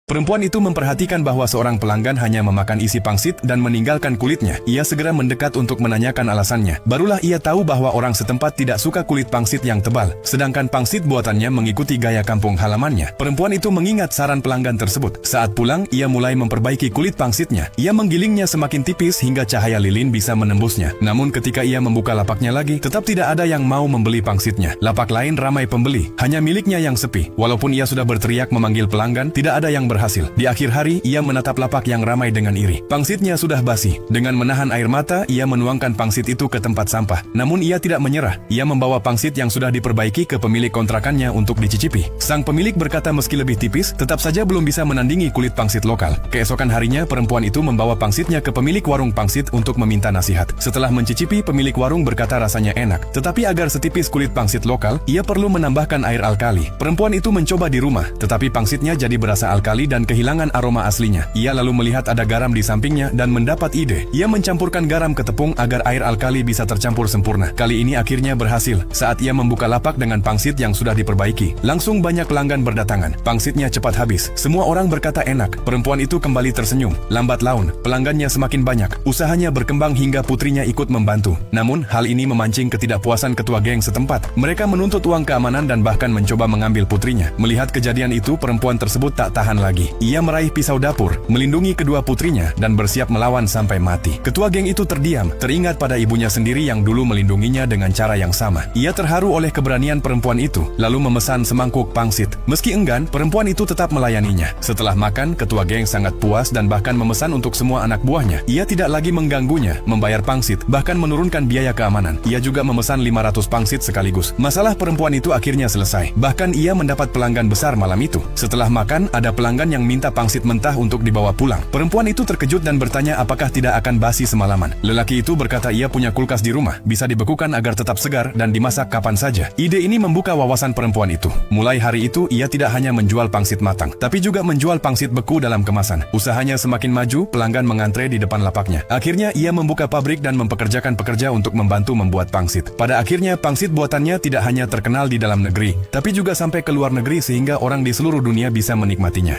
Perempuan itu memperhatikan bahwa seorang pelanggan hanya memakan isi pangsit dan meninggalkan kulitnya. Ia segera mendekat untuk menanyakan alasannya. Barulah ia tahu bahwa orang setempat tidak suka kulit pangsit yang tebal, sedangkan pangsit buatannya mengikuti gaya kampung halamannya. Perempuan itu mengingat saran pelanggan tersebut. Saat pulang, ia mulai memperbaiki kulit pangsitnya. Ia menggilingnya semakin tipis hingga cahaya lilin bisa menembusnya. Namun ketika ia membuka lapaknya lagi, tetap tidak ada yang mau membeli pangsitnya. Lapak lain ramai pembeli, hanya miliknya yang sepi. Walaupun ia sudah berteriak memanggil pelanggan, tidak ada yang berhasil. Di akhir hari, ia menatap lapak yang ramai dengan iri. Pangsitnya sudah basi. Dengan menahan air mata, ia menuangkan pangsit itu ke tempat sampah. Namun ia tidak menyerah. Ia membawa pangsit yang sudah diperbaiki ke pemilik kontrakannya untuk dicicipi. Sang pemilik berkata meski lebih tipis, tetap saja belum bisa menandingi kulit pangsit lokal. Keesokan harinya, perempuan itu membawa pangsitnya ke pemilik warung pangsit untuk meminta nasihat. Setelah mencicipi, pemilik warung berkata rasanya enak. Tetapi agar setipis kulit pangsit lokal, ia perlu menambahkan air alkali. Perempuan itu mencoba di rumah, tetapi pangsitnya jadi berasa alkali dan kehilangan aroma aslinya. Ia lalu melihat ada garam di sampingnya dan mendapat ide. Ia mencampurkan garam ke tepung agar air alkali bisa tercampur sempurna. Kali ini akhirnya berhasil. Saat ia membuka lapak dengan pangsit yang sudah diperbaiki, langsung banyak pelanggan berdatangan. Pangsitnya cepat habis. Semua orang berkata enak. Perempuan itu kembali tersenyum. Lambat laun, pelanggannya semakin banyak. Usahanya berkembang hingga putrinya ikut membantu. Namun, hal ini memancing ketidakpuasan ketua geng setempat. Mereka menuntut uang keamanan dan bahkan mencoba mengambil putrinya. Melihat kejadian itu, perempuan tersebut tak tahan lagi. Ia meraih pisau dapur, melindungi kedua putrinya, dan bersiap melawan sampai mati. Ketua geng itu terdiam, teringat pada ibunya sendiri yang dulu melindunginya dengan cara yang sama. Ia terharu oleh keberanian perempuan itu, lalu memesan semangkuk pangsit. Meski enggan, perempuan itu tetap melayaninya. Setelah makan, ketua geng sangat puas dan bahkan memesan untuk semua anak buahnya. Ia tidak lagi mengganggunya, membayar pangsit, bahkan menurunkan biaya keamanan. Ia juga memesan 500 pangsit sekaligus. Masalah perempuan itu akhirnya selesai. Bahkan ia mendapat pelanggan besar malam itu. Setelah makan, ada pelanggan yang minta pangsit mentah untuk dibawa pulang. Perempuan itu terkejut dan bertanya apakah tidak akan basi semalaman. Lelaki itu berkata ia punya kulkas di rumah, bisa dibekukan agar tetap segar dan dimasak kapan saja. Ide ini membuka wawasan perempuan itu. Mulai hari itu, ia tidak hanya menjual pangsit matang, tapi juga menjual pangsit beku dalam kemasan. Usahanya semakin maju, pelanggan mengantre di depan lapaknya. Akhirnya, ia membuka pabrik dan mempekerjakan pekerja untuk membantu membuat pangsit. Pada akhirnya, pangsit buatannya tidak hanya terkenal di dalam negeri, tapi juga sampai ke luar negeri sehingga orang di seluruh dunia bisa menikmatinya.